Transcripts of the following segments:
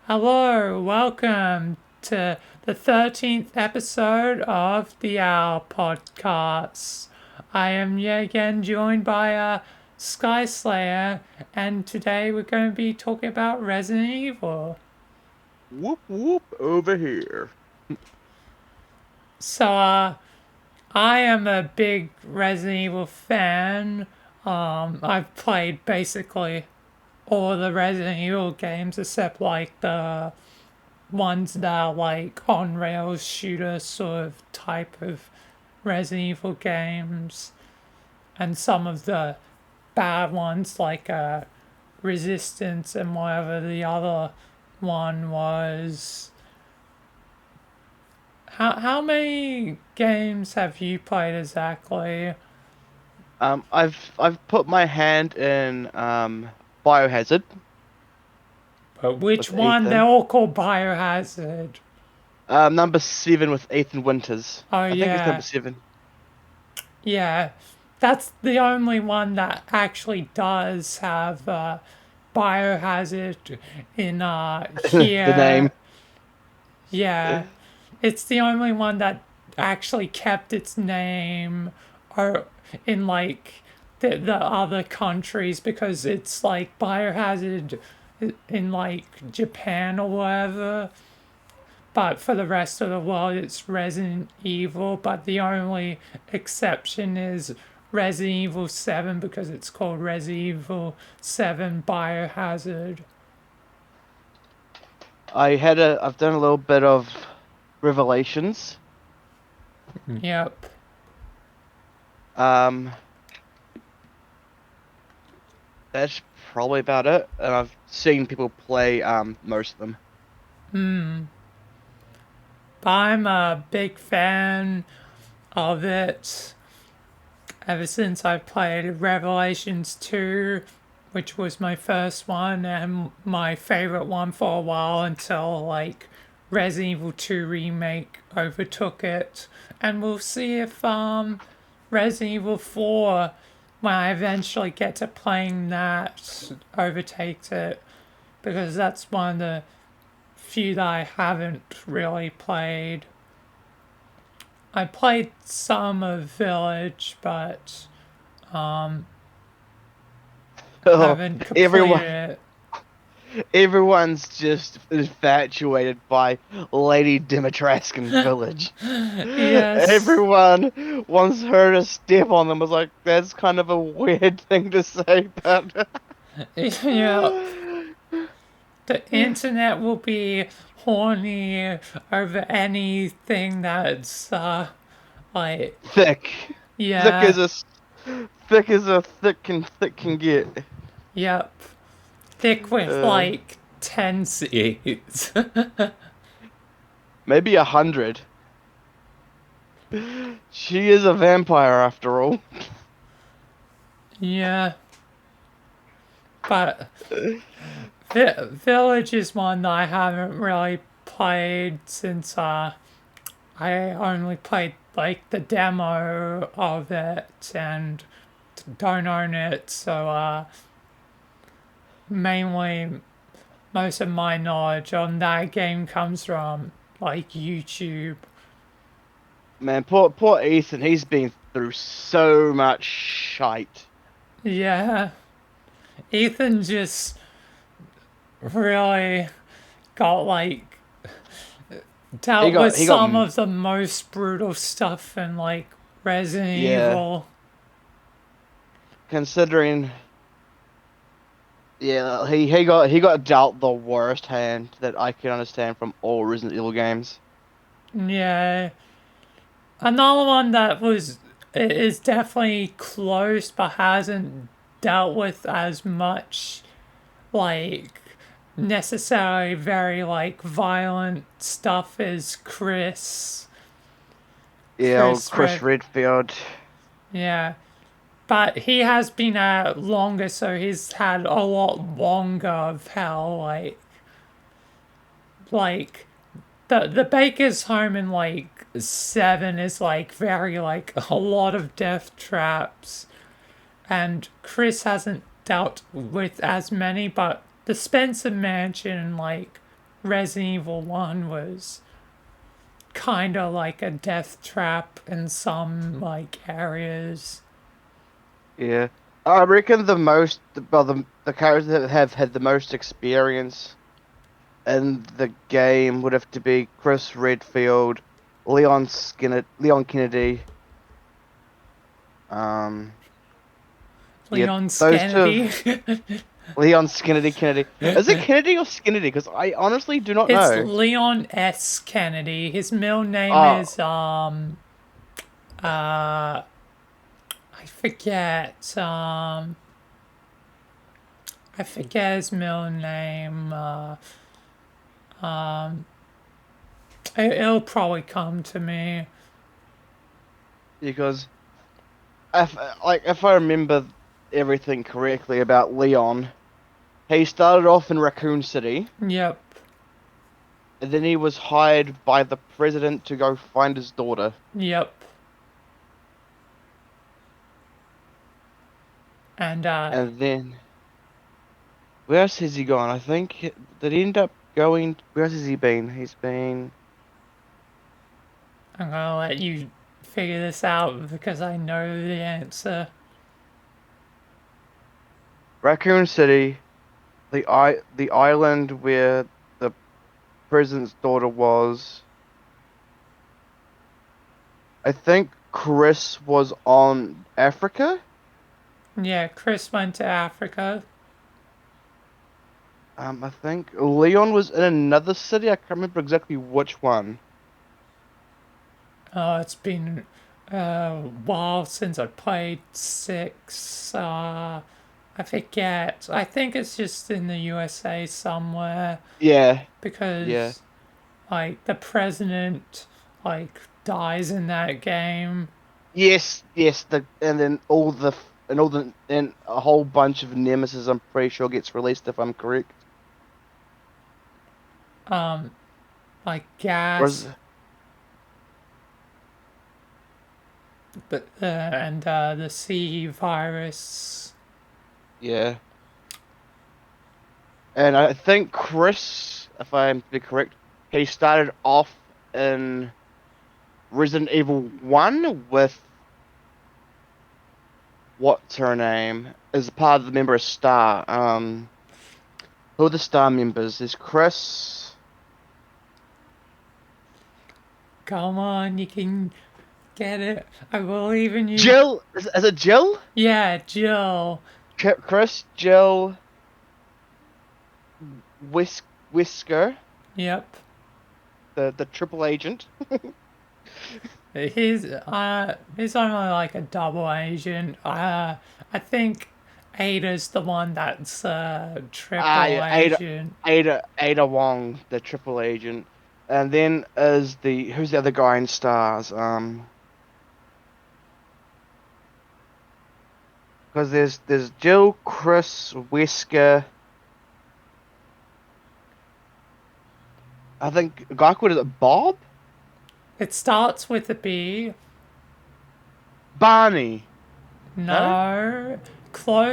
Hello, welcome to the 13th episode of the Owl Podcast. I am yet again joined by Sky Slayer, and today we're going to be talking about Resident Evil. Whoop whoop over here. So, I am a big Resident Evil fan. I've played basically all the Resident Evil games except like the ones that are like on rails shooter sort of type of Resident Evil games, and some of the bad ones like Resistance and whatever the other one was. How many games have you played exactly? I've put my hand in Biohazard But which with one? They're Ethan. all called Biohazard. Number 7 with Ethan Winters. Oh I think it's number yeah, 7. yeah. That's the only one that actually does have biohazard in The name. here. Yeah, it's the only one that actually kept its name or in like the other countries because it's like biohazard in like Japan or whatever. But for the rest of the world, it's Resident Evil. But the only exception is Resident Evil 7 because it's called Resident Evil 7 Biohazard. I've done a little bit of Revelations. Yep. Um, that's probably about it. And I've seen people play most of them. But I'm a big fan of it ever since I played Revelations 2, which was my first one and my favorite one for a while until like Resident Evil 2 Remake overtook it. And we'll see if Resident Evil 4, when I eventually get to playing that, overtakes it. Because that's one of the few that I haven't really played. I played some of Village, but Oh, haven't completed everyone, it. everyone's just infatuated by Lady Dimitrescu's village. Yes. Everyone wants her to step on them. I was like, that's kind of a weird thing to say, but Yep. The internet will be horny over anything that's like, thick, thick yeah, as a thick as a thick can get. yep. Thick with Uh, like 10 seeds. Maybe 100. She is a vampire after all. Yeah. But Village is one that I haven't really played since I only played like the demo of it and don't own it, so mainly most of my knowledge on that game comes from like YouTube. Man, poor Ethan. He's been through so much shite. Yeah, Ethan just really got like He dealt with got he got some of the most brutal stuff in like Resident yeah. Evil. Considering yeah, he got dealt the worst hand that I can understand from all Resident Evil games. Yeah, another one that was is definitely close but hasn't dealt with as much like necessarily very like violent stuff is Yeah, old Chris Chris Red. Redfield. Yeah, but he has been out longer, so he's had a lot longer of hell. Like the Baker's home in like 7 is like very like a lot of death traps, and Chris hasn't dealt with as many, but the Spencer Mansion like Resident Evil 1 was kind of like a death trap in some like areas. Yeah. I reckon the characters that have had the most experience in the game would have to be Chris Redfield, Leon Kennedy. Um, yeah, Leon those two Kennedy. Leon Kennedy. Is it Kennedy or Skinnedy? Because I honestly do not It's know. Leon S. Kennedy. His middle name Oh, is I forget. I forget his middle name. It'll probably come to me. because if if I remember everything correctly about Leon, he started off in Raccoon City, Yep, and then he was hired by the president to go find his daughter. yep. And And then where else has he gone? I think did he end up going? Where else has he been? He's been I'm gonna let you figure this out because I know the answer. Raccoon City, the island where the president's daughter was. I think Chris was on Africa. Yeah, Chris went to Africa. I think Leon was in another city. I can't remember exactly which one. It's been a while since I played six. I forget. I think it's just in the USA somewhere Yeah, yeah. because like the president like dies in that game. Yes. And then and a whole bunch of Nemesis. I'm pretty sure gets released if I'm correct. Like Or is, gas, but and the C virus. yeah. And I think Chris, if I'm to be correct, he started off in Resident Evil 1 with what's her name? As a part of the member of Star. Who are the Star members? There's Chris, Come on, you can get it. I believe in you. Jill. Is it Jill? Yeah, Jill. Chris, Jill, Whisker, Yep. the triple agent. He's only like a double agent. I think Ada's the one that's triple Yeah, agent. Ada Wong, the triple agent, and then is the who's the other guy in Stars? Because there's Jill, Chris, Wesker. I think a guy called, is it Bob? It starts with a B. Barney. No, No,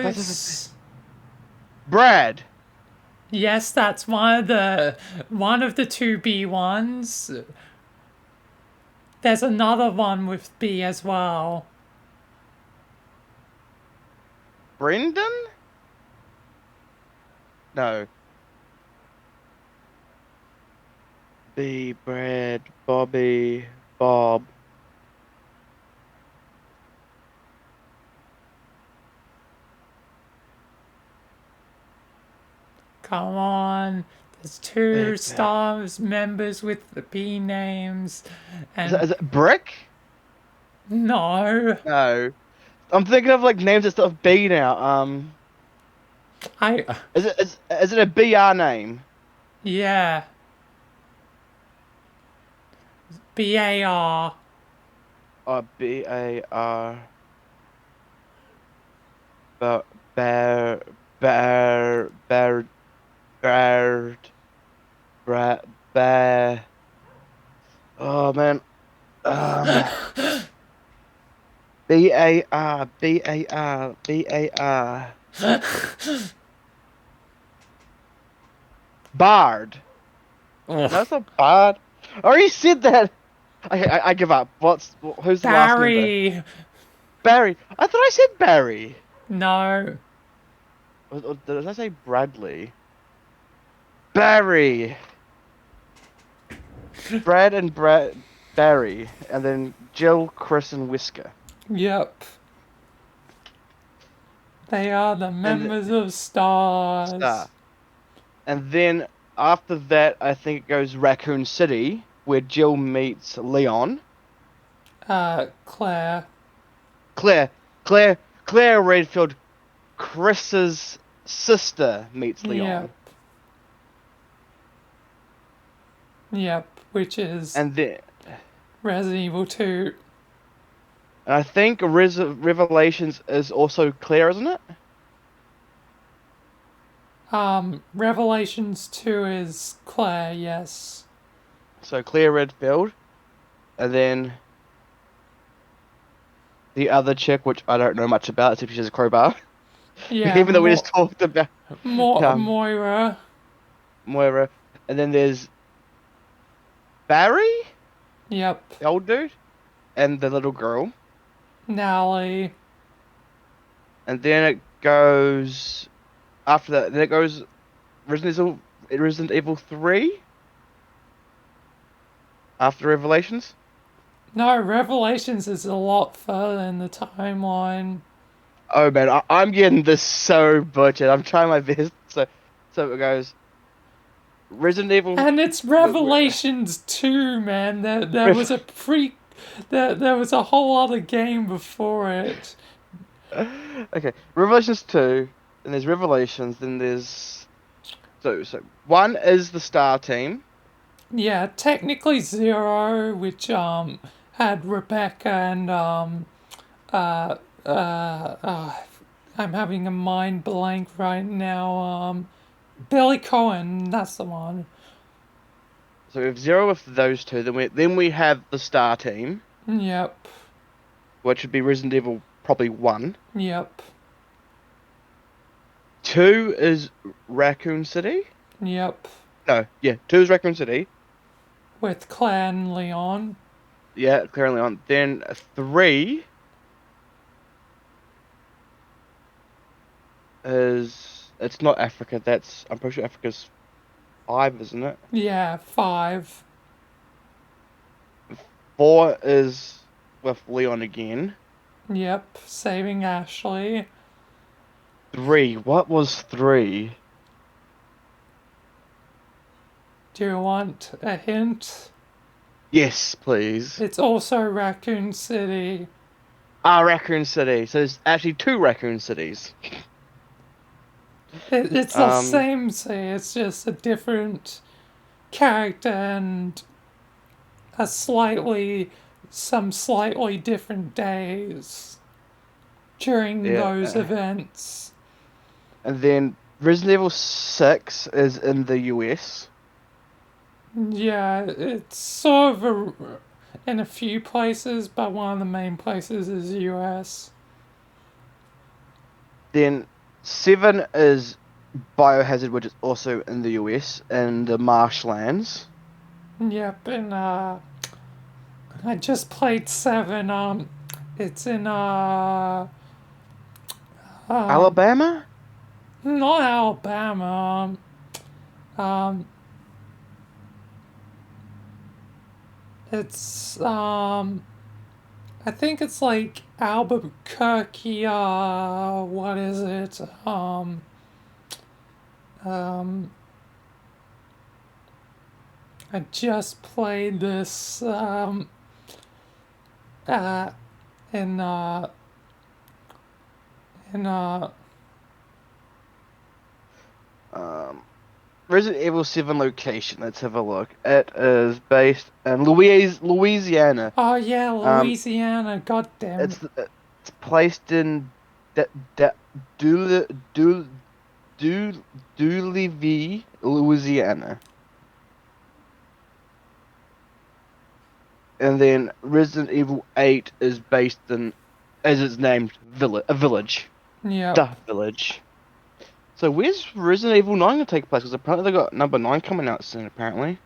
that's just a, close. Brad. Yes, that's one of the two B ones. There's another one with B as well. Brendan? No. B. Brad. Bobby. Bob. Come on. There's two Big. stars members with the B names, and Is it Brick? no, No. I'm thinking of like names that start with B now. I Is it a BR name? yeah, BAR. BAR. But bear bear bear bear bear bear. Oh man. Um. Bard. Ugh. That's not bad. I already said that. I give up. Who's the last member? Barry. Barry. I thought I said Barry. No. Or did I say Bradley? Barry. Barry, and then Jill, Chris, and Whisker. Yep. They are the And members of Stars. Star. And then after that, I think it goes Raccoon City, where Jill meets Leon. Claire. Claire, Claire Redfield, Chris's sister meets Yep. Leon. Yep. Which is And then Resident Evil 2. I think Revelations is also Claire, isn't it? Revelations 2 is Claire, yes. So Claire Redfield, and then the other chick, which I don't know much about, except she has a crowbar. Yeah, Even though we just talked about Moira. Moira, and then there's Barry, Yep. the old dude, and the little girl, Nally. and then it goes after that. Then it goes Resident Evil 3 after Revelations. No, Revelations is a lot further in the timeline. Oh man, I'm getting this so butchered. I'm trying my best. So it goes Resident Evil. And it's Revelations 2, man. There was a there was a whole other game before it. Okay, Revelations 2, then there's Revelations, then there's so one is the Star Team. Yeah, technically 0, which had Rebecca and uh uh, uh I'm having a mind blank right now. Billy Cohen, that's the one. So we have 0 with those two. Then we have the Star Team, Yep. which would be Resident Evil probably 1. Yep. 2 is Raccoon City. Yep. No, yeah, 2 is Raccoon City. With Claire and Leon. Yeah, currently on. Then 3 is it's not Africa. I'm pretty sure Africa's 5, isn't it? Yeah, 5. 4 is with Leon again. Yep, saving Ashley. 3. What was 3? Do you want a hint? Yes, please. It's also Raccoon City. Ah, Raccoon City. So there's actually 2 Raccoon Cities. It's the Um, same city, it's just a different character and some slightly different days during yeah. those events. And then Resident Evil 6 is in the US. Yeah, it's sort of in a few places, but one of the main places is US. Then 7 is Biohazard, which is also in the US, in the marshlands. Yep, and I just played 7. It's in um Alabama? not Alabama. Um, it's I think it's like Albuquerque. What is it? Um, I just played this uh in uh in Um, Resident Evil 7 location. Let's have a look. It is based in Louisiana. oh yeah, Um, Louisiana. God damn it. it's placed in D D Dooley, Dooley, Dooleyville, Louisiana. And then Resident Evil 8 is based in, as it's named, a village. Yep. The village. So where's Resident Evil 9 gonna take place? Because apparently they got number 9 coming out soon, apparently.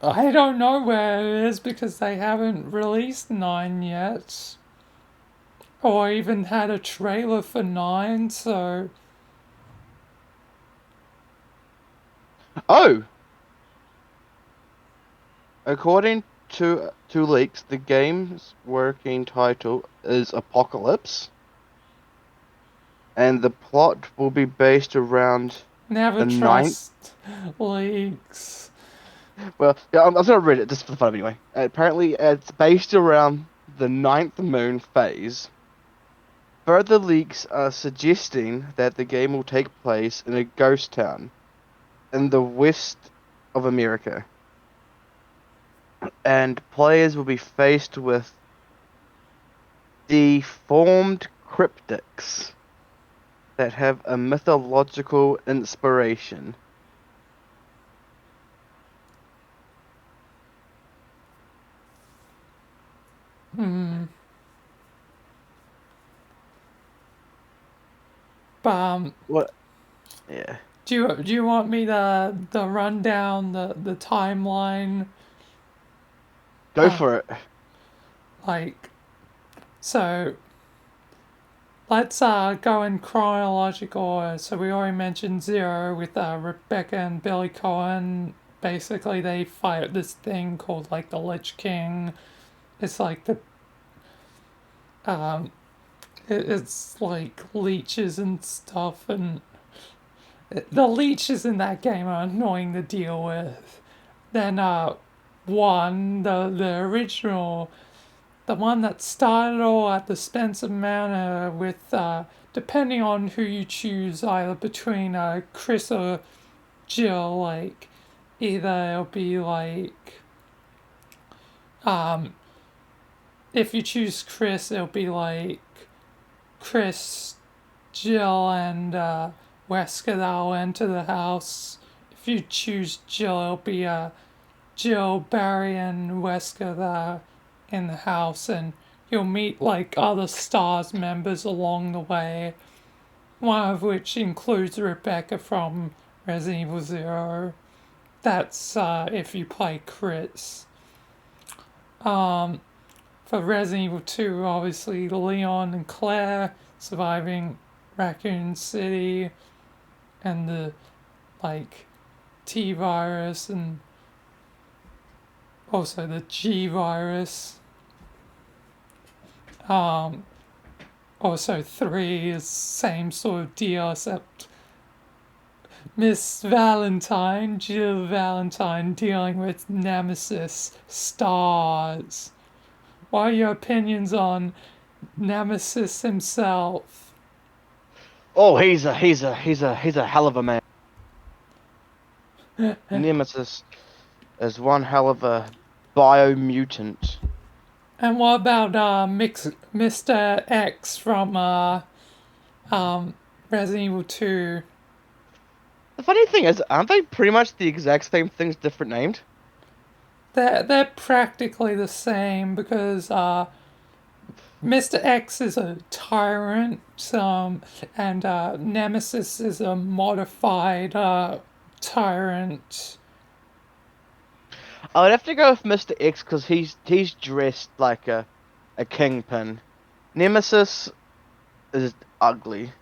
I don't know where it is because they haven't released 9 yet. Or even had a trailer for 9, so. Oh, according to leaks, the game's working title is Apocalypse, and the plot will be based around Never the ninth. trust leaks. Well, yeah, I'm gonna read it just for the fun of it anyway. Apparently, it's based around the ninth moon phase. Further leaks are suggesting that the game will take place in a ghost town in the west of America, and players will be faced with deformed cryptids that have a mythological inspiration. But What? Yeah, do you want me to run down the timeline? go Uh, for it. like so. Let's go in chronological order. So we already mentioned Zero with Rebecca and Billy Cohen. Basically, they fight this thing called like the Lich King. It's like um, it's like leeches and stuff, and the leeches in that game are annoying to deal with. Then one the original, the one that started all at the Spencer Manor with depending on who you choose, either between Chris or Jill, like either it'll be like um if you choose Chris, it'll be like Chris, Jill, and Wesker that'll enter the house. If you choose Jill, it'll be Jill, Barry, and Wesker that are in the house, and you'll meet like other STARS members along the way. One of which includes Rebecca from Resident Evil Zero. That's if you play Chris. For Resident Evil 2, obviously Leon and Claire surviving Raccoon City and the like T virus and also the G virus. Um, Also 3 is same sort of deal except Miss Valentine, Jill Valentine, dealing with Nemesis stars. What are your opinions on Nemesis himself? Oh, he's a hell of a man. Nemesis is one hell of a biomutant. And what about Mr. X from Resident Evil 2? The funny thing is, aren't they pretty much the exact same things, different named? They're practically the same because Mr. X is a tyrant, and Nemesis is a modified tyrant. I would have to go with Mr. X because he's dressed like a kingpin. Nemesis is ugly.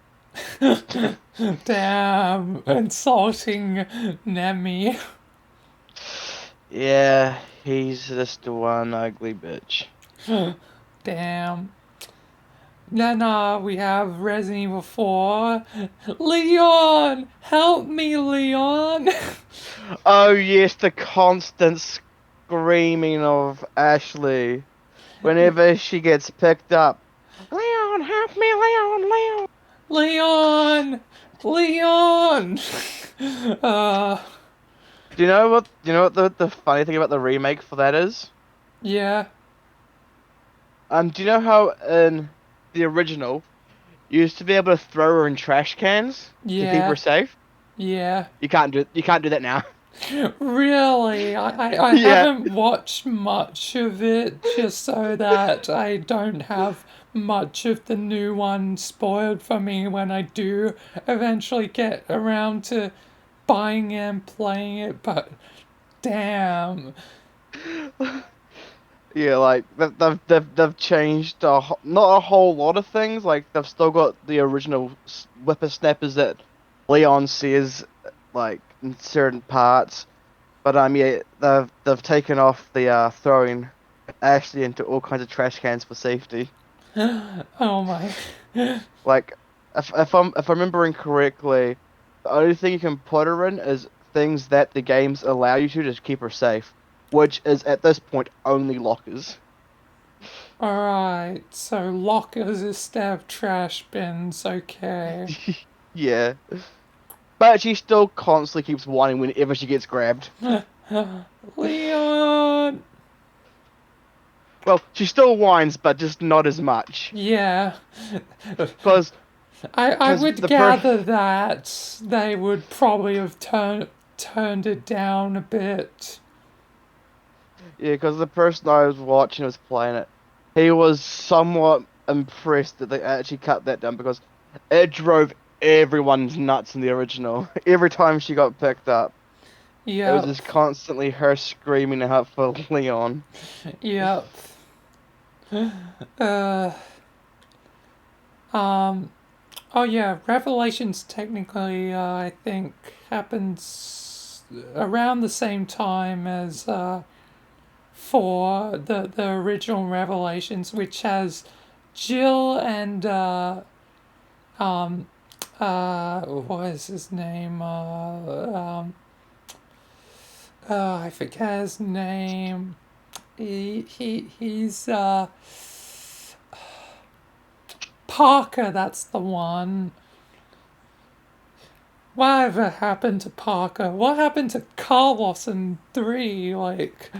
Damn, insulting Nemi. Yeah, he's just one ugly bitch. Damn. Then we have Resident Evil 4. Leon! Help me, Leon! Oh yes, the constant screaming of Ashley whenever she gets picked up. Leon, help me, Leon, Leon. Leon! Leon! uh, Do you know what? Do you know what the funny thing about the remake for that is? yeah, Do you know how in the original you used to be able to throw her in trash cans to keep her yeah, safe? yeah. You can't do that now. Really? I Yeah. haven't watched much of it just so that I don't have much of the new one spoiled for me when I do eventually get around to buying it and playing it, but Damn. Yeah, like they've changed not a whole lot of things. Like they've still got the original whippersnappers that Leon says, like in certain parts. But yeah, they've taken off the throwing Ashley into all kinds of trash cans for safety. Oh my. Like if I'm remembering correctly, the only thing you can put her in is things that the games allow you to just keep her safe, which is at this point only lockers. Alright, so lockers instead of trash bins, okay. Yeah. But she still constantly keeps whining whenever she gets grabbed. Leon! Well, she still whines, but just not as much. Yeah, Cause, I cause would the per gather that they would probably have turned it down a bit. yeah, cause the person I was watching was playing it. He was somewhat impressed that they actually cut that down because it drove everyone's nuts in the original. Every time she got picked up, it was Yep, just constantly her screaming out for Leon. yep. Uh, um, oh yeah, Revelations technically, I think, happens around the same time as, for the original Revelations, which has Jill and um what is his name? I forget his name. He's Parker. That's the one. Whatever happened to Parker? What happened to Carlos in 3? Like,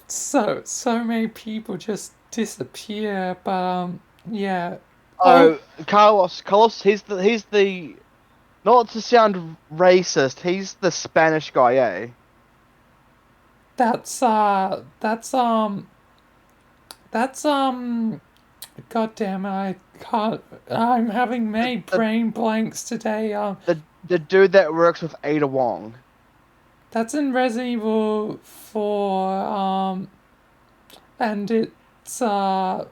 so many people just disappear. But yeah. Oh, Oh, Carlos, he's the not to sound racist, he's the Spanish guy, eh? that's God damn it! I can't. I'm having The many the brain blanks today. the dude that works with Ada Wong. That's in Resident Evil 4. And it's God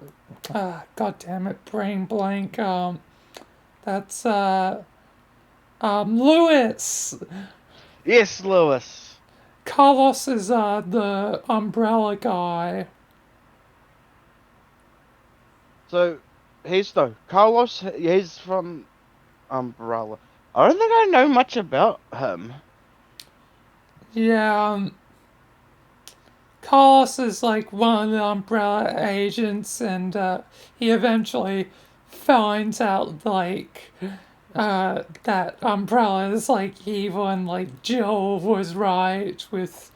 damn it, brain blank. That's Lewis. Yes, Lewis. Carlos is the umbrella guy. So he's no Carlos. He's from Umbrella. I don't think I know much about him. Yeah, Carlos is like one of the umbrella agents, and he eventually finds out like that umbrella is like evil, and like Jill was right with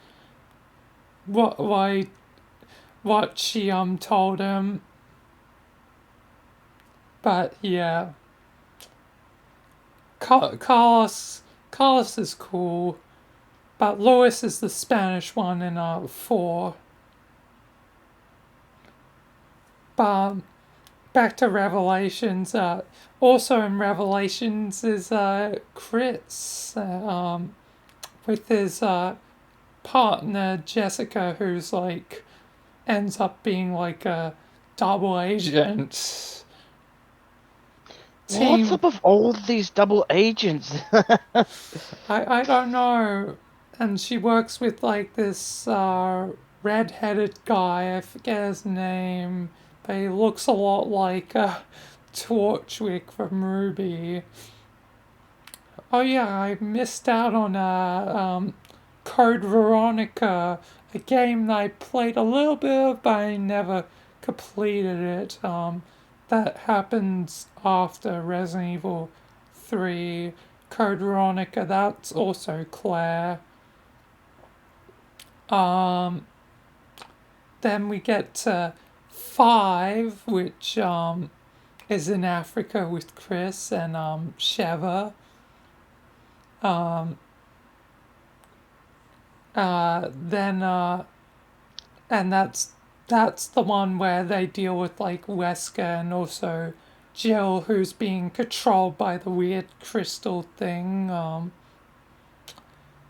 what why what she told him. But yeah, Carlos is cool, but Lois is the Spanish one in 4. But back to Revelations. Also in Revelations is Chris with his partner Jessica, who's like ends up being like a double agent. What's Team, up with all these double agents? I don't know. And she works with like this red-headed guy. I forget his name, but he looks a lot like Torchwick from Ruby. Oh yeah, I missed out on Code Veronica, a game that I played a little bit of, but I never completed it. That happens after Resident Evil 3. Code Veronica, that's also Claire. Um, then we get to 5, which is in Africa with Chris and Sheva. Um, then and that's the one where they deal with like Wesker and also Jill, who's being controlled by the weird crystal thing.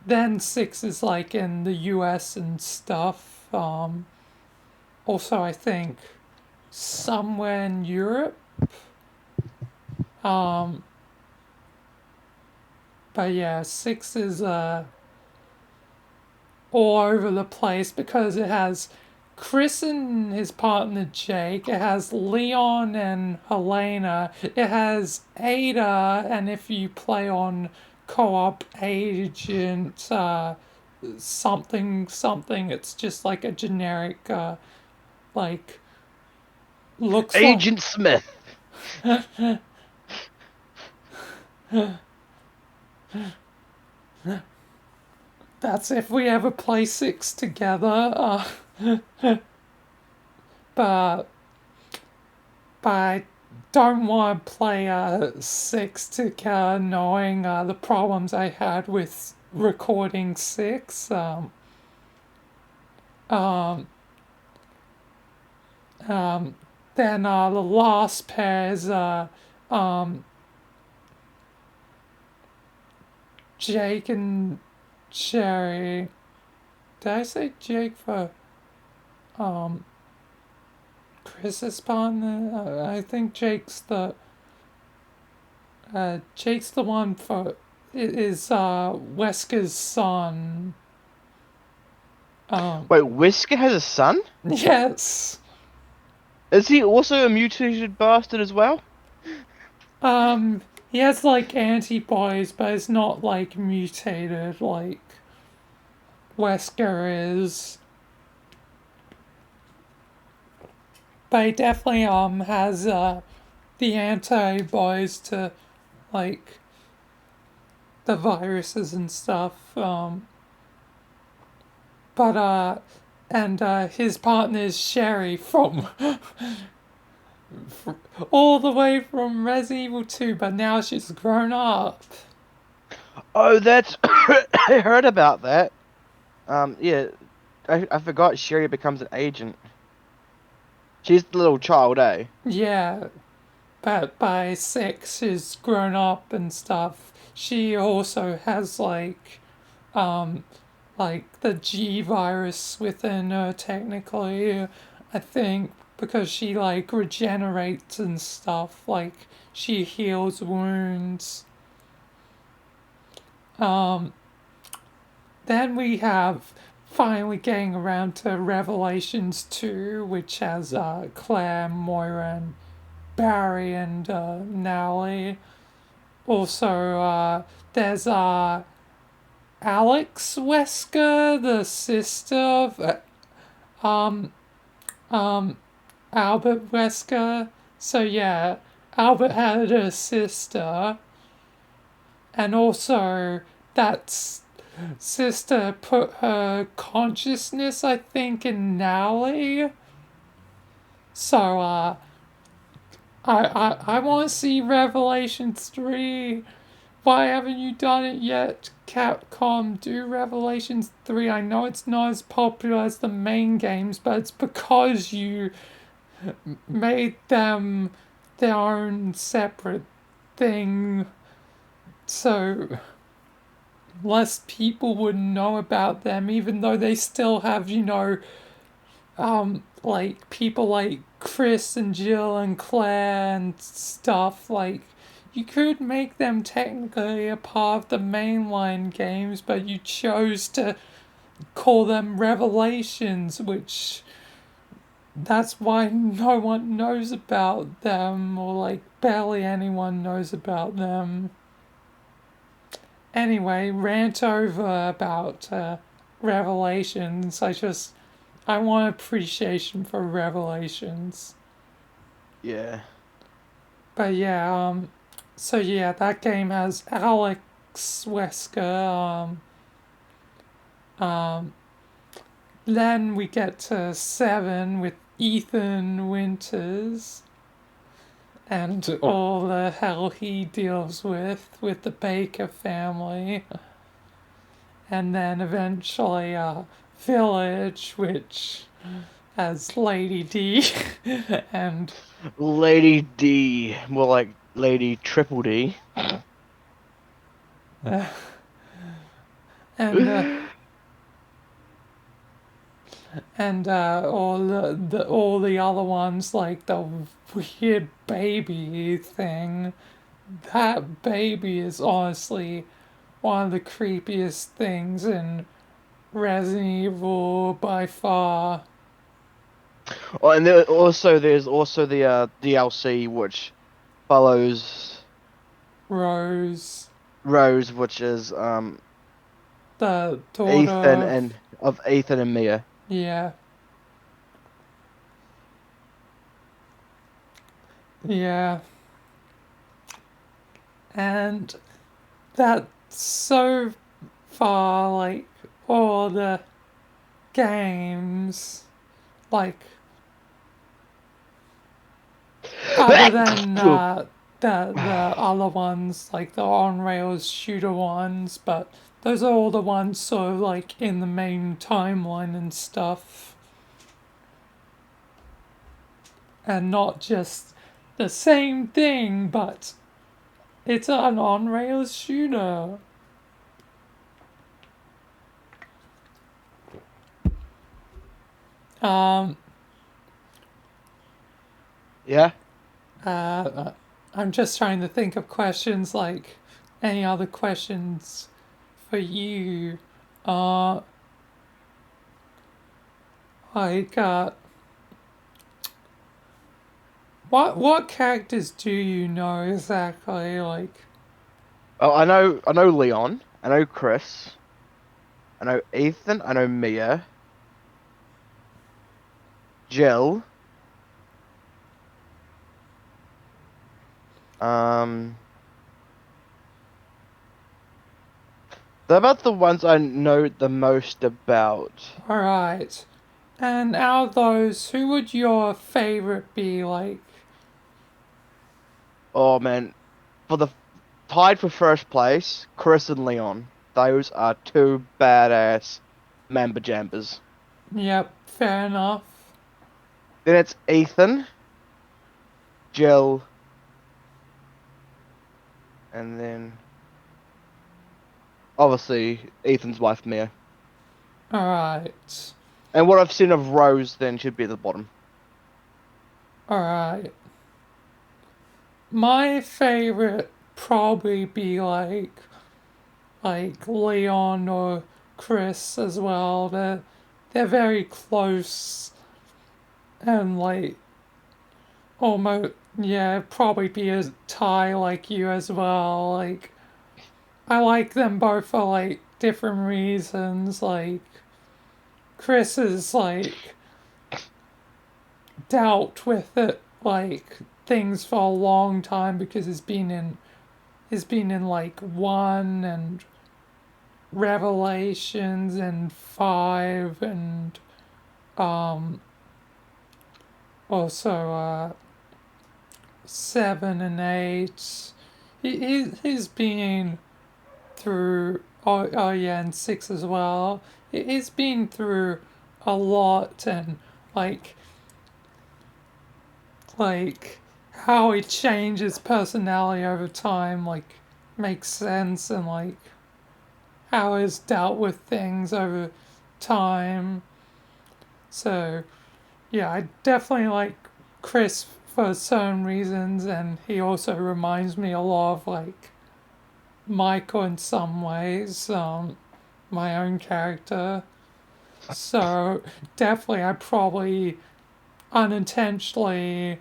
then 6 is like in the US and stuff. Also, I think somewhere in Europe. Um, but yeah, 6 is all over the place because it has Chris and his partner Jake. It has Leon and Helena. It has Ada, and if you play on co-op agent something something, it's just like a generic like looks like Agent Smith. that's if we ever play 6 together. But I don't want to play 6 together, knowing the problems I had with recording 6. Um, then the last pair is um, Jake and Sherry. Did I say Jake for um, Chris's partner? I think Jake's the one for is Wesker's son. Um, Wait, Whisker has a son? yes. Is he also a mutated bastard as well? He has like antibodies, but it's not like mutated like Wesker is. But he definitely has the antibodies to like the viruses and stuff. But and his partner is Sherry from all the way from Resident Evil 2, but now she's grown up. Oh, that's I heard about that. Yeah, I forgot Sherry becomes an agent. She's the little child, eh? Yeah, but by 6 she's grown up and stuff. She also has um like the G virus within her technically, I think, because she like regenerates and stuff, like she heals wounds. Um then we have finally getting around to Revelations 2, which has Claire, Moira, and Barry and Nally. Also, there's Alex Wesker, the sister of um, um, Albert Wesker. So yeah, Albert had a sister, and also that sister put her consciousness, I think, in Nally. So I want to see Revelations 3. Why haven't you done it yet, Capcom? Do Revelations 3. I know it's not as popular as the main games, but it's because you made them their own separate thing, so less people would know about them, even though they still have, like people like Chris and Jill and Claire and stuff. Like, you could make them technically a part of the mainline games, but you chose to call them Revelations, which that's why no one knows about them, or like barely anyone knows about them. Anyway, rant over about Revelations. I want appreciation for Revelations. Yeah. But yeah, so yeah, that game has Alex Wesker. Um, then we get to 7 with Ethan Winters and all the hell he deals with the Baker family. And then eventually Village, which has Lady D and Lady D, more like Lady Triple D. and all the other ones like the weird baby thing. That baby is honestly one of the creepiest things in Resident Evil by far. Oh, and there's also the DLC which follows Rose, Rose, which is the daughter of, Ethan and Mia. yeah, yeah, and that's so far like all the games, like other than the other ones, like the on rails shooter ones, but those are all the ones sort of like in the main timeline and stuff, and not just the same thing, but it's an on rails shooter. Um, Yeah. uh, I'm just trying to think of questions like any other questions for you. Uh, like what characters do you know exactly? Like, Oh, I know Leon. I know Chris. I know Ethan. I know Mia. Jill. Um, they're about the ones I know the most about. all right. And out of those, who would your favorite be? Like, Oh man, for the tied for first place, Chris and Leon. Those are two badass mamba jambas. yep, fair enough. Then it's Ethan, Jill, and then obviously Ethan's wife Mia. All right, And what I've seen of Rose then should be at the bottom. all right. My favorite probably be like Leon or Chris as well. They're very close and like almost yeah probably be a tie like you as well. Like I like them both for like different reasons. Like Chris is like dealt with it like things for a long time because he's been in like one and Revelations and five and um also seven and eight. He's been through oh yeah and six as well. He's been through a lot and like like how he changes personality over time like makes sense and like how he's dealt with things over time. So yeah, I definitely like Chris for certain reasons, and he also reminds me a lot of like Michael in some ways, my own character. So definitely, I probably unintentionally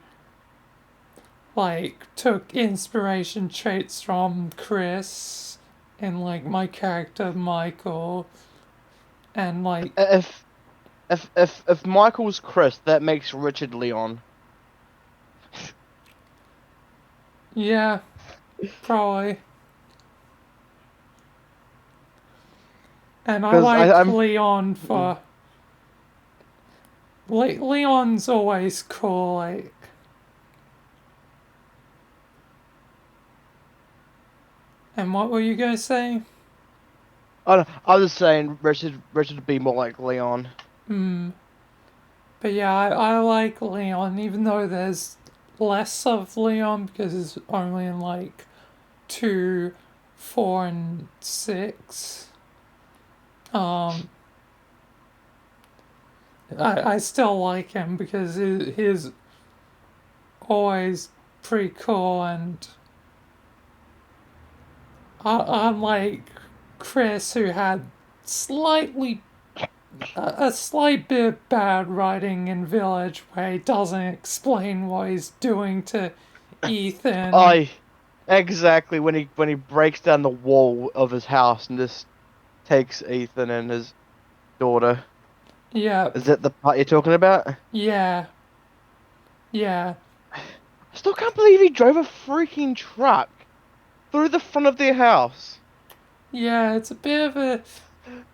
like took inspiration traits from Chris in like my character Michael, and like If if Michael's Chris, that makes Richard Leon. yeah, probably. And I Because like I'm Leon mm. for Leon's always cool. Like, and what were you gonna say? I was just saying Richard would be more like Leon. Hmm. But yeah, I like Leon, even though there's less of Leon because it's only in like two, four, and six. Um, I still like him because he's always pretty cool, and unlike Chris, who had slightly a slight bit of bad writing in Village, where he doesn't explain what he's doing to Ethan. I exactly when he breaks down the wall of his house and just takes Ethan and his daughter. Yep. Is that the part you're talking about? Yeah. Yeah. I still can't believe he drove a freaking truck through the front of their house. Yeah. It's a bit of a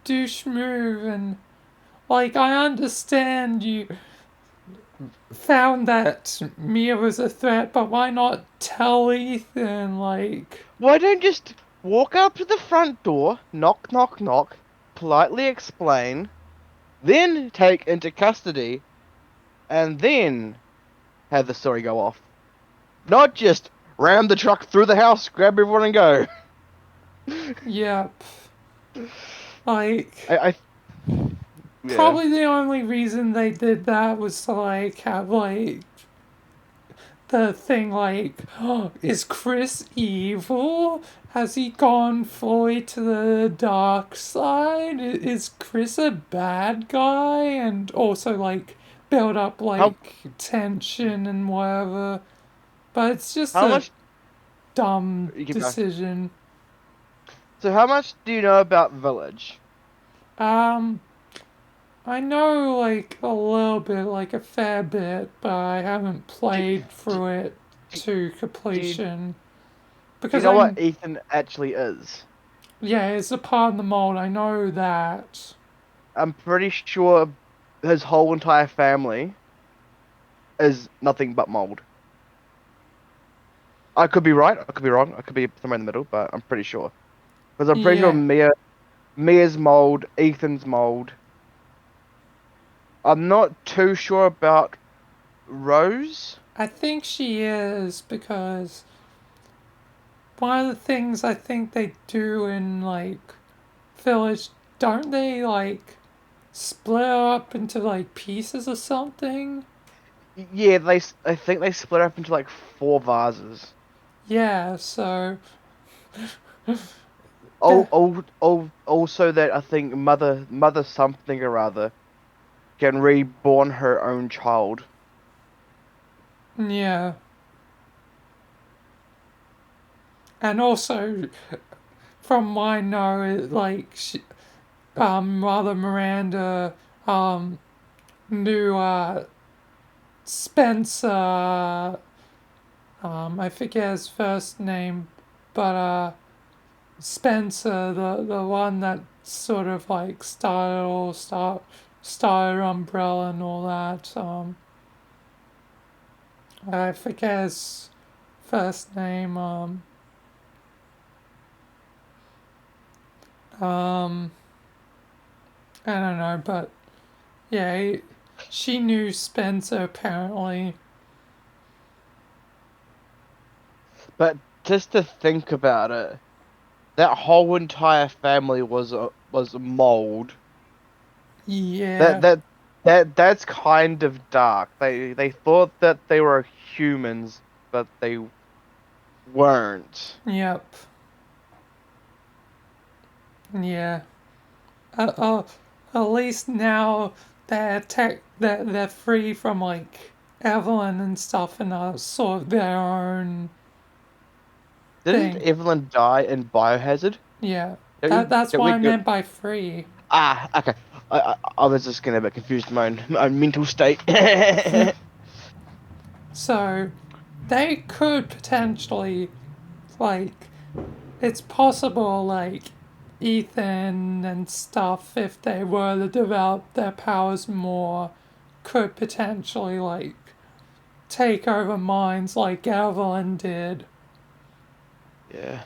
douche move, and like I understand you found that Mia was a threat, but why not tell Ethan? Like, Why don't you just walk up to the front door, knock, knock, knock, politely explain, then take into custody, and then have the story go off? Not just ram the truck through the house, grab everyone and go. yep. Like, I yeah. probably the only reason they did that was to like have like the thing like, oh, is Chris evil? Has he gone fully to the dark side? Is Chris a bad guy? And also like build up How like tension and whatever. But it's just how a much dumb you can decision. so how much do you know about Village? Um, I know like a little bit, like a fair bit, but I haven't Do, played do, through it do, to do, completion do you because know what I'm Ethan actually is? yeah, it's a part of the mold. I know that. I'm pretty sure his whole entire family is nothing but mold. I could be right, I could be wrong, I could be somewhere in the middle, but I'm pretty sure. Because I'm pretty sure Yeah, Mia's mold, Ethan's mold. I'm not too sure about Rose. I think she is because one of the things I think they do in like Village, don't they like split up into like pieces or something? Yeah, I think they split up into like four vases. Yeah, so Oh, that also that I think mother something or other can reborn her own child. yeah, and also from what I know, like Mother Miranda um knew Spencer. I forget his first name, but Spencer, the one that sort of like started Umbrella and all that. I forget his first name. Um, I don't know, but yeah, she knew Spencer apparently. But just to think about it, that whole entire family was a mold. That Yeah, that that's kind of dark. They thought that they were humans, but they weren't. yep, yeah. Uh, uh, at least now they're free from like Evelyn and stuff and are sort of their own Didn't thing. Evelyn die in Biohazard? Yeah, Don't you, that's don't what we I go? meant by free. Ah, okay. I was just getting a bit confused in my own mental state. So they could potentially like it's possible like Ethan and stuff if they were to develop their powers more could potentially like take over minds like Evelyn did. Yeah.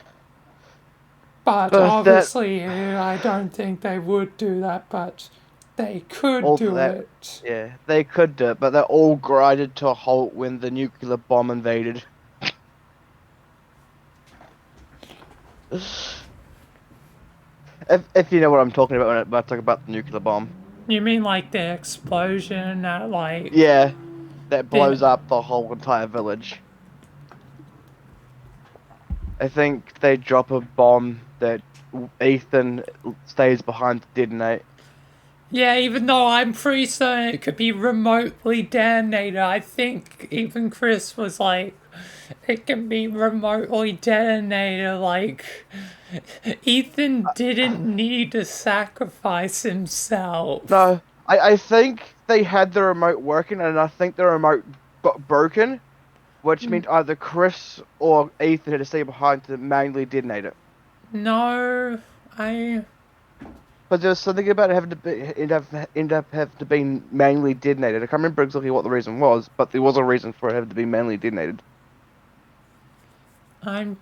But But that obviously, I don't think they would do that, but they could all do that it. yeah, they could do it, but they all grinded to a halt when the nuclear bomb invaded. If you know what I'm talking about when I talk about the nuclear bomb. You mean like the explosion that like Yeah, that the blows up the whole entire village. I think they drop a bomb that Ethan stays behind to detonate. yeah, even though I'm pretty certain it could be remotely detonated, I think even Chris was like, it can be remotely detonated. Like, Ethan didn't need to sacrifice himself. No, I think they had the remote working, and I think the remote got broken, which means either Chris or Ethan had to stay behind to manually detonate it. No, I. But there was something about it having to be end up having to be manually detonated. I can't remember exactly what the reason was, but there was a reason for it having to be manually detonated. I'm.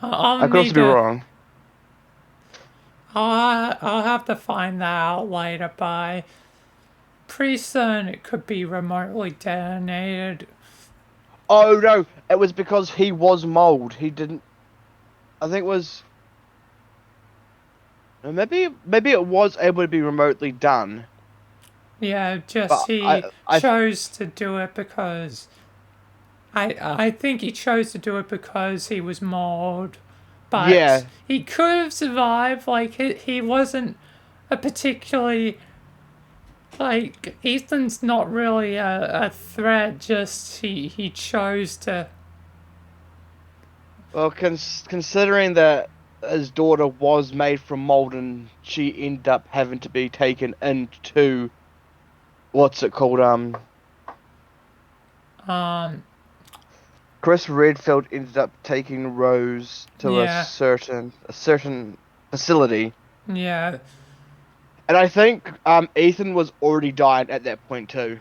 I'll I could also need be to. wrong. I'll have to find that out later, but I'm pretty certain it could be remotely detonated. Oh no, it was because he was mold. He didn't. I think it was. Maybe it was able to be remotely done, Yeah, just but he chose to do it because I think he chose to do it because he was mauled, but yeah. he could have survived. Like he wasn't a particularly like Ethan's not really a threat. Just he chose to. Well, considering that his daughter was made from mold and she ended up having to be taken into what's it called? Um, Chris Redfield ended up taking Rose to yeah, a certain facility, yeah. and I think Ethan was already dying at that point too,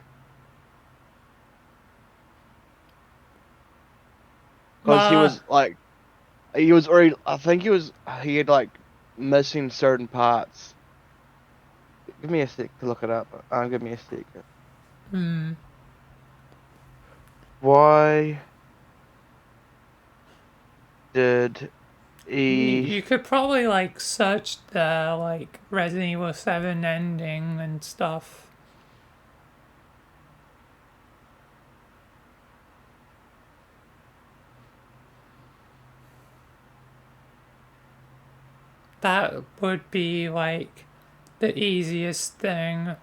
because Uh, he was already. I think he had like missing certain parts. Give me a sec to look it up. Give me a sec. Why did he? you could probably like search the like Resident Evil 7 ending and stuff. That would be like the easiest thing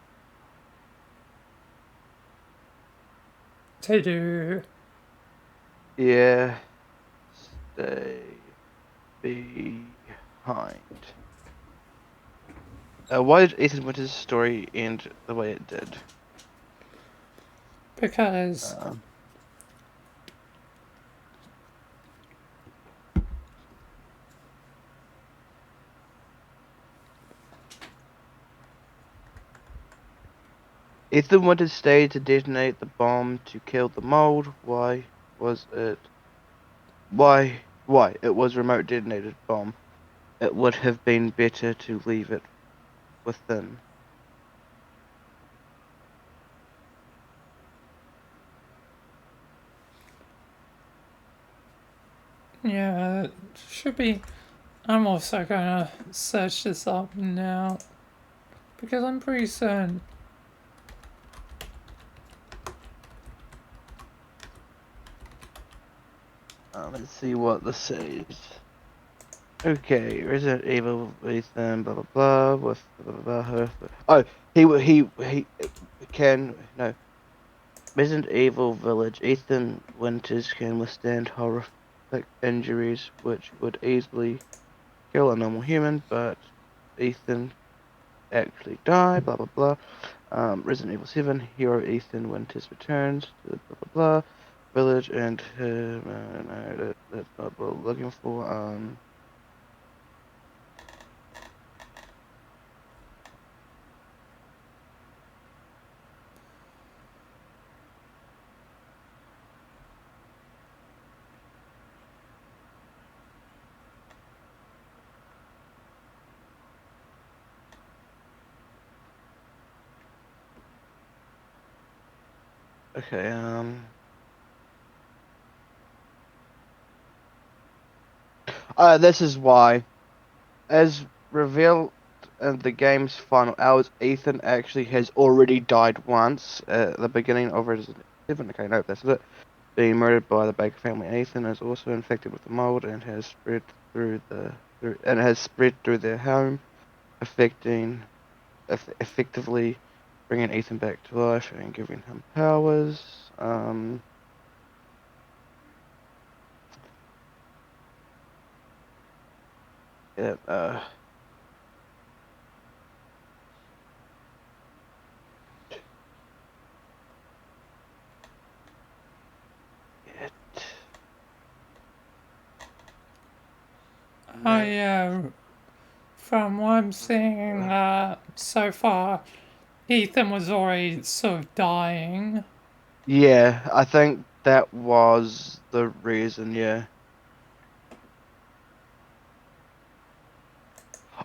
to do. Yeah, stay behind. Why did Ethan Winters' story end the way it did? Because Um, Ethan Winters stayed to detonate the bomb to kill the mold. Why was it? Why? It was remote detonated bomb. It would have been better to leave it within. yeah, it should be. I'm also gonna search this up now because I'm pretty certain. Let's see what this says. Okay, Resident Evil Ethan, blah blah blah, with blah blah blah. Oh, he can no. Resident Evil Village. Ethan Winters can withstand horrific injuries which would easily kill a normal human, but Ethan actually died. Blah blah blah. Resident Evil 7 hero Ethan Winters returns to the blah blah blah village, and no, that's not what we're looking for. Okay, This is why. As revealed in the game's final hours, Ethan actually has already died once at the beginning of Resident Evil. Okay, no, that's it. Being murdered by the Baker family. Ethan is also infected with the mold and has spread through their home, affecting effectively bringing Ethan back to life and giving him powers. Yeah, it, I, Matt. from what I'm seeing so far, Ethan was already sort of dying. Yeah, I think that was the reason, yeah.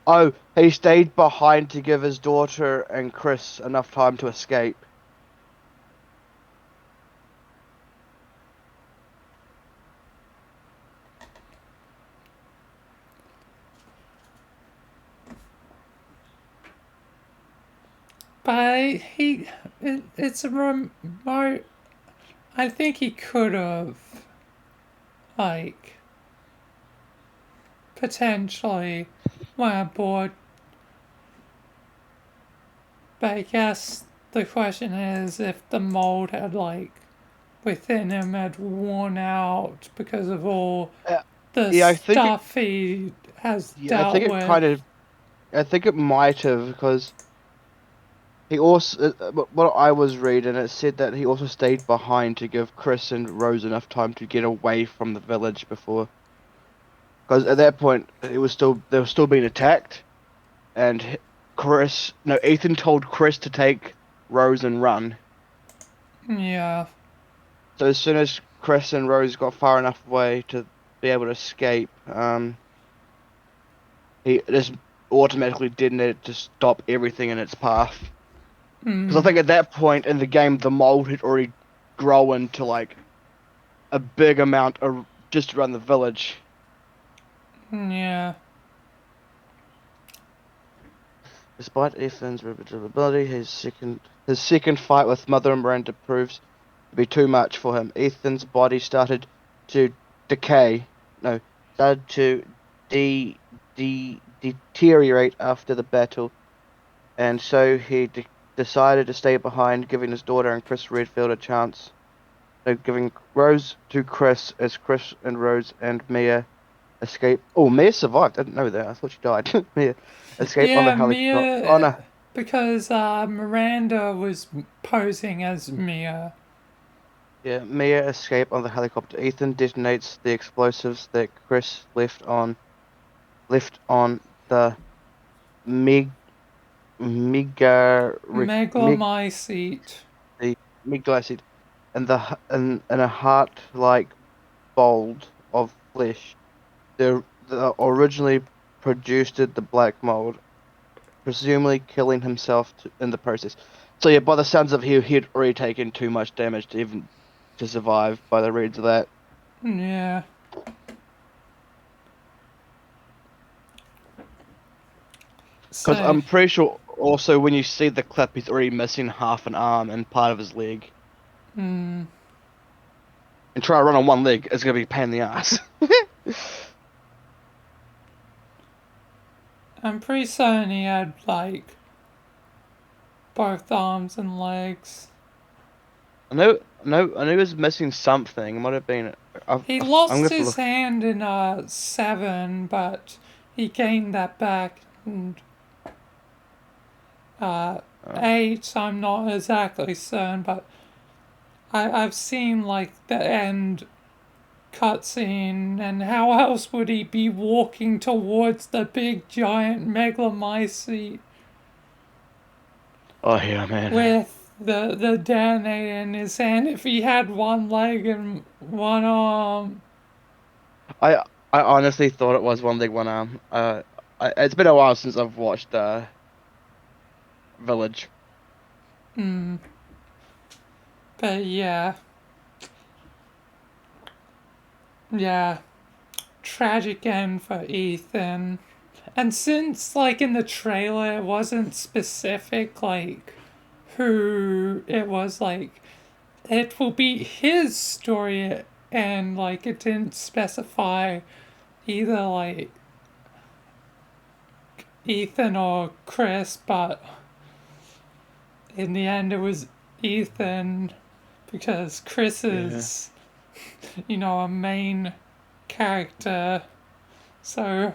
Oh, he stayed behind to give his daughter and Chris enough time to escape. But it's a remote. I think he could have, like, potentially went aboard. But I guess the question is if the mold had, like, within him had worn out because of all Uh, the yeah, I think it. stuff he has Yeah, I dealt think it with. kind of. I think it might have because he also. What I was reading, it said that he also stayed behind to give Chris and Rose enough time to get away from the village before. Because at that point, it was still they were still being attacked, and no, Ethan told Chris to take Rose and run. Yeah. So as soon as Chris and Rose got far enough away to be able to escape, he just automatically detonated to stop everything in its path. Because I think at that point in the game, the mold had already grown to like a big amount of just around the village. Yeah. Despite Ethan's ability, his second fight with Mother Miranda proves to be too much for him. Ethan's body started to decay. No, started to deteriorate after the battle, and so he decided to stay behind, giving his daughter and Chris Redfield a chance. No, giving Rose to Chris as Chris and Rose and Mia escape. Oh, Mia survived. I didn't know that. I thought she died. Mia escape on the Yeah, helicopter. Oh Mia, no. because Miranda was posing as Mia. Yeah, Mia escape on the helicopter. Ethan detonates the explosives that Chris left on the mig mig Megalomycete. the migdalacid and and a heart-like bolt of flesh. The originally produced the black mold, presumably killing himself in the process. So yeah, by the sounds of it, he'd already taken too much damage to even to survive. By the reads of that, Yeah. because So, I'm pretty sure also when you see the clip, he's already missing half an arm and part of his leg. And try to run on one leg is gonna be a pain in the ass. I'm pretty certain he had, like, both arms and legs. I know he was missing something. It might have been. He I'm gonna lost have to his look. hand in 7, but he gained that back in uh, Uh, 8. I'm not exactly certain, but I've seen, like, the end cutscene, and how else would he be walking towards the big giant megalomycete oh yeah, man. with the detonator in his hand if he had one leg and one arm? I I honestly thought it was one leg, one arm. It's been a while since I've watched Village. But yeah, yeah. tragic end for Ethan. And since, like, in the trailer, it wasn't specific, like, who it was, like, it will be his story, and, like, it didn't specify either, like, Ethan or Chris, but in the end, it was Ethan because Chris Yeah. is, a main character. So,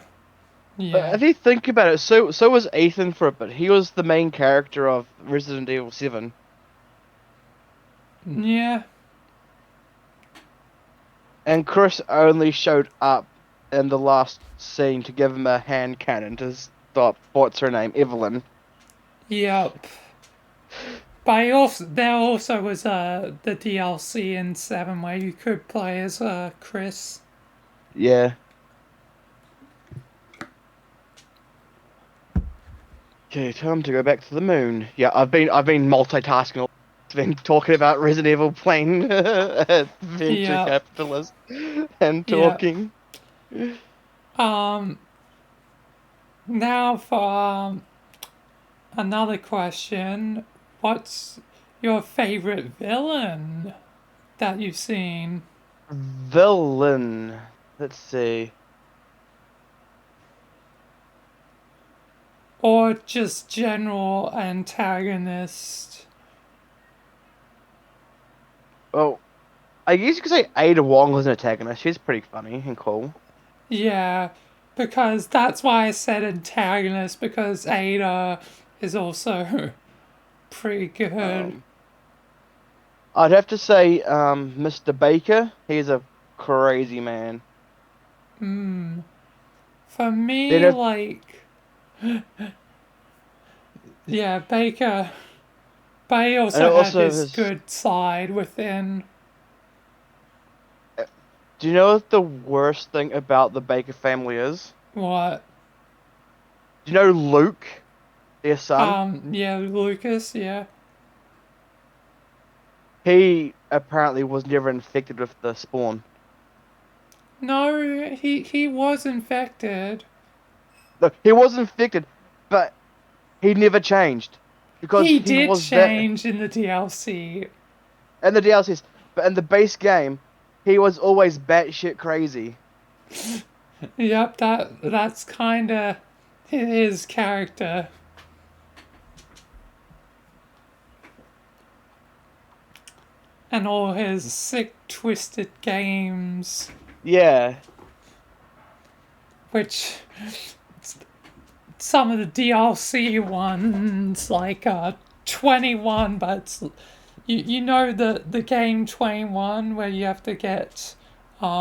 But yeah. if you think about it, so was Ethan for a bit. He was the main character of Resident Evil 7. Yeah. And Chris only showed up in the last scene to give him a hand cannon to stop, what's her name, Evelyn. Yep. But also, there also was the DLC in 7 where you could play as Chris. Yeah. Okay, time to go back to the moon. Yeah, I've been multitasking. I've been talking about Resident Evil playing venture Yep. capitalist and Yep. talking. Um, Now for another question. What's your favorite villain that you've seen? Villain. Let's see. Or just general antagonist? Well, I guess you could say Ada Wong was an antagonist. She's pretty funny and cool. Yeah, because that's why I said antagonist, because Ada is also pretty good. Um, I'd have to say, Mr. Baker. He's a crazy man. For Then me, if, like, yeah, Baker, but he and also had also his his. good side within. Do you know what the worst thing about the Baker family is? What? Do you know Luke, their son? Yeah, Lucas, yeah. He apparently was never infected with the spawn. No, he was infected. No, he was infected, but he never changed because He he did was that change in the DLC. in the DLCs. But in the base game, he was always batshit crazy. Yep, that's kinda his character. And all his sick, twisted games, Yeah, which some of the DLC ones, like 21, but you know the game 21 where you have to get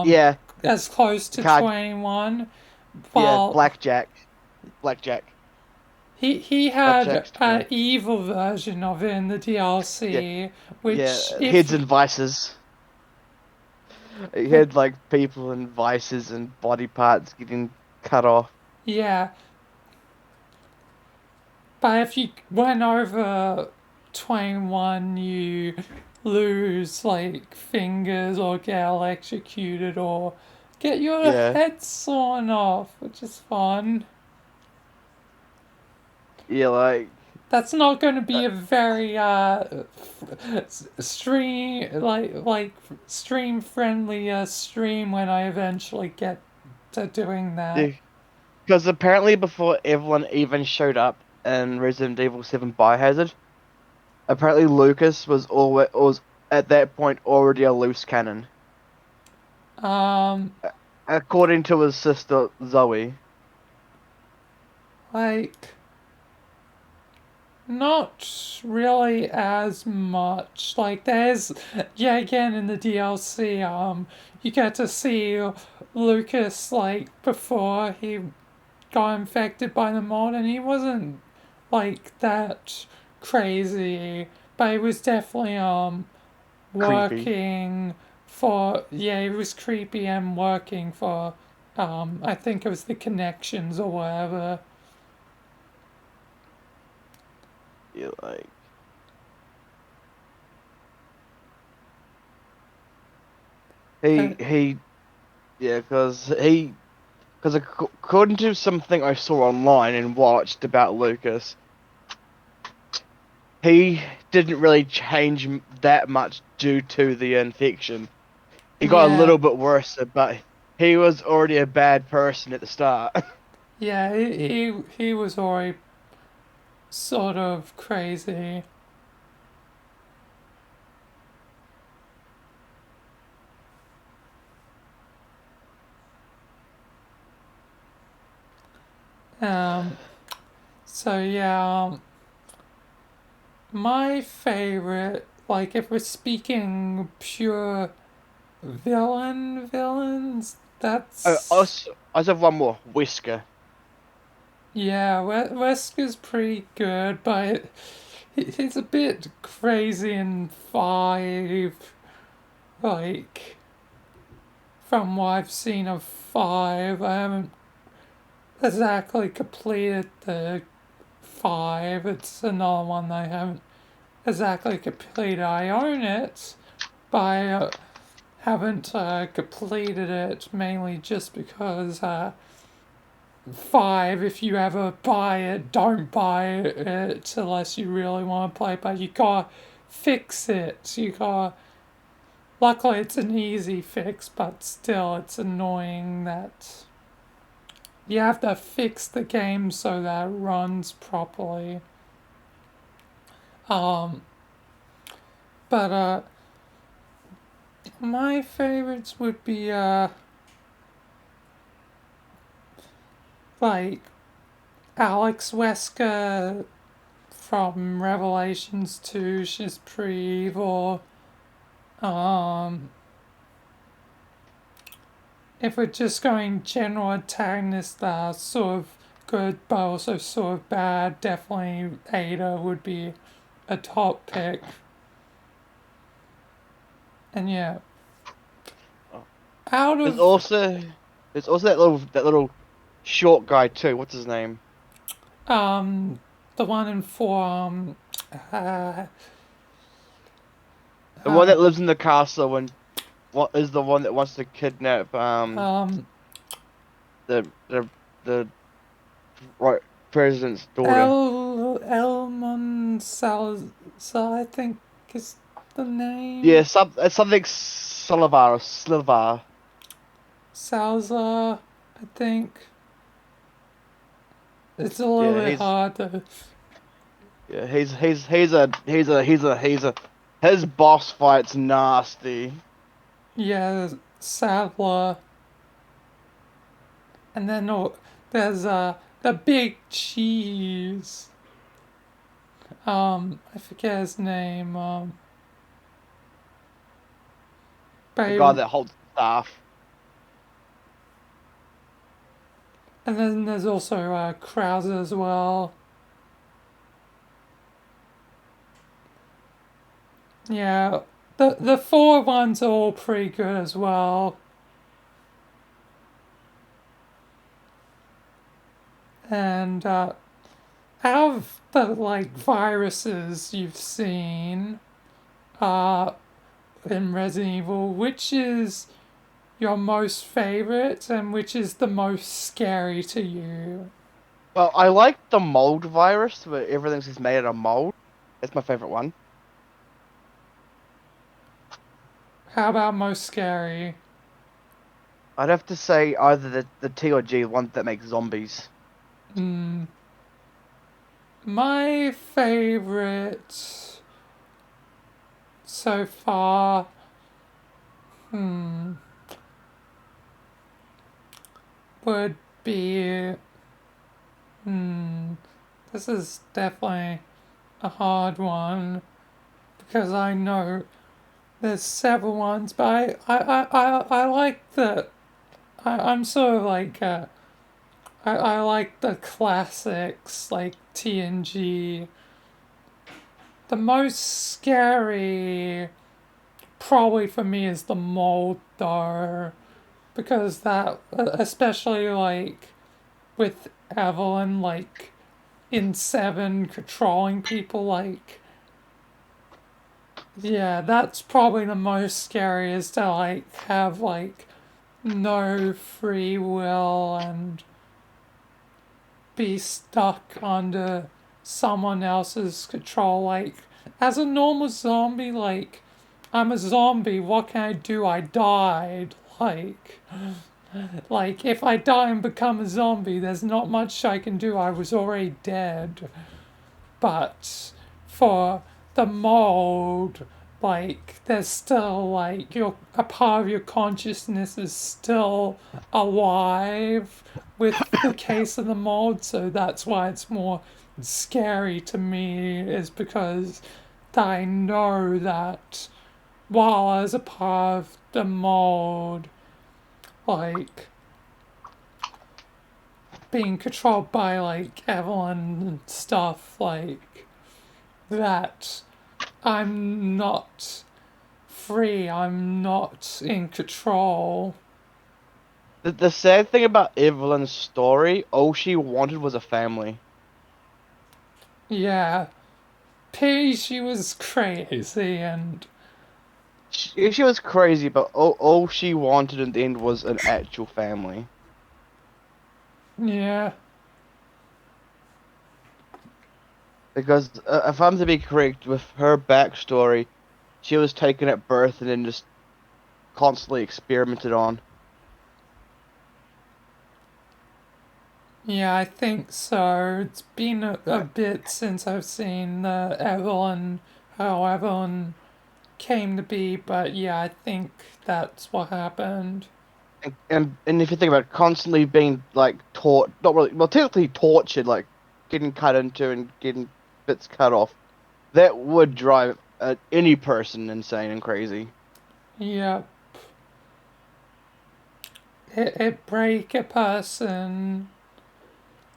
yeah, as close the to card, 21. yeah, Well, blackjack, he had blackjack's an cool. evil version of it in the Yeah, DLC, which yeah, if heads and vices. He had like people and vices and body parts getting cut off. yeah, but if you went over 21, you lose like fingers or get electrocuted or get your Yeah, head sawn off, which is fun. yeah, like That's not going to uh, be a very stream stream friendly stream when I eventually get to doing that. because apparently before Evelyn even showed up in Resident Evil 7 Biohazard, apparently Lucas was at that point already a loose cannon, Um, according to his sister Zoe. like not really as much. Like there's yeah again in the DLC you get to see Lucas like before he got infected by the mod and he wasn't like that crazy, but he was definitely Creepy. working for yeah, he was creepy and working for I think it was the connections or whatever. Yeah, like Uh, he Yeah, because according to something I saw online and watched about Lucas, he didn't really change that much due to the infection. He got a Yeah, little bit worse, but he was already a bad person at the start. yeah, he was already sort of crazy. Um, so yeah, my favorite, like if we're speaking pure villains, Oh, that's also, I just have one more. Whisker. yeah, Wesker's pretty good, but he's a bit crazy in five. Like from what I've seen of five, I haven't exactly completed the five. It's another one I haven't exactly completed. I own it, but I haven't completed it mainly just because five, if you ever buy it, don't buy it unless you really want to play. But you gotta fix it. You gotta. Luckily, it's an easy fix, but still, it's annoying that you have to fix the game so that it runs properly. Um, but my favorites would be like Alex Wesker from Revelations 2. She's pretty evil. Um, if we're just going general antagonists that are sort of good but also sort of bad, definitely Ada would be a top pick. And yeah, Oh. out There's of also there's also that little short guy too. What's his name? um the one in four uh, The one uh that lives in the castle and what is the one that wants to kidnap um the the right president's daughter. Elmon Salazar, I think is the Yeah, name. something Slivar. Salazar, I think. It's a little Yeah, bit hard to. yeah, he's a his boss fight's nasty. Yeah, Sadler. And then there's the big cheese. I forget his name. But The he, guy that holds the staff. and then there's also Krauser as well. Yeah, the four ones are all pretty good as well. And out of the like viruses you've seen uh, in Resident Evil, which is your most favorite and which is the most scary to you? Well, I like the mold virus where everything's just made out of mold. That's my favorite one. How about most scary? I'd have to say either the T or G, one that makes zombies. My favorite so far, would be. This is definitely a hard one because I know there's several ones, but I like the. I'm sort of like. I like the classics like TNG. The most scary, probably for me, is the mold though, because that, especially like with Evelyn, like in Seven, controlling people, like yeah, that's probably the most scary is to like have like no free will and be stuck under someone else's control. Like, as a normal zombie, like, I'm a zombie, what can I do? I died. Like if I die and become a zombie, there's not much I can do. I was already dead. But for the mold, like there's still like your a part of your consciousness is still alive with the case of the mold, so that's why it's more scary to me, is because I know that while as a part of the mold, like being controlled by like Evelyn and stuff like that, I'm not free, I'm not in control. The sad thing about Evelyn's story, all she wanted was a family. Yeah, P, she was crazy and She was crazy, but all she wanted in the end was an actual family. yeah, Because if I'm to be correct, with her backstory, she was taken at birth and then just constantly experimented on. yeah, I think so. It's been a Uh, bit since I've seen Evelyn, how Evelyn came to be, but yeah, I think that's what happened. and if you think about it, constantly being like taught, not really, well, technically tortured, like getting cut into and getting bits cut off, that would drive any person insane and crazy. Yeah, it break a person,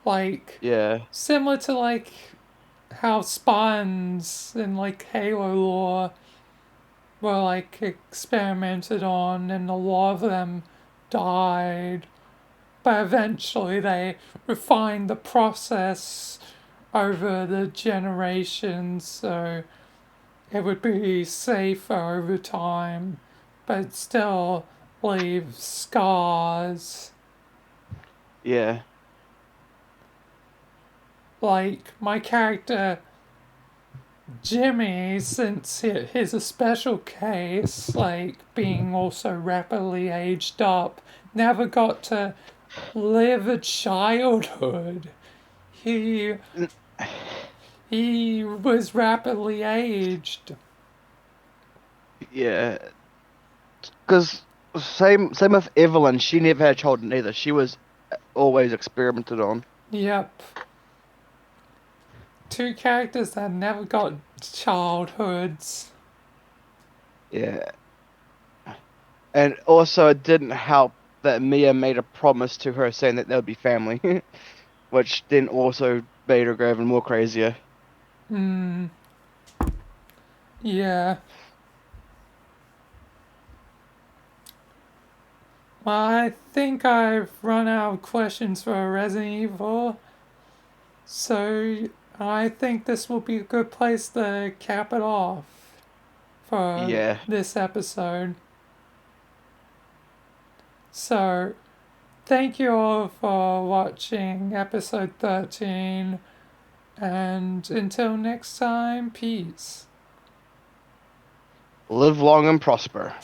like Yeah, similar to like how spawns in like Halo lore were like experimented on and a lot of them died. But eventually they refined the process over the generations so it would be safer over time, but still leave scars. yeah, Like my character Jimmy, since he's a special case, like being also rapidly aged up, never got to live a childhood. He N- he was rapidly aged. yeah. Because same with Evelyn, she never had a child either. She was always experimented on. Yep. Two characters that never got childhoods. Yeah, and also it didn't help that Mia made a promise to her saying that they'll be family, which then also made her go even more crazier. Yeah. Well, I think I've run out of questions for Resident Evil. So I think this will be a good place to cap it off for Yeah. this episode. So thank you all for watching episode 13, and until next time, peace. Live long and prosper.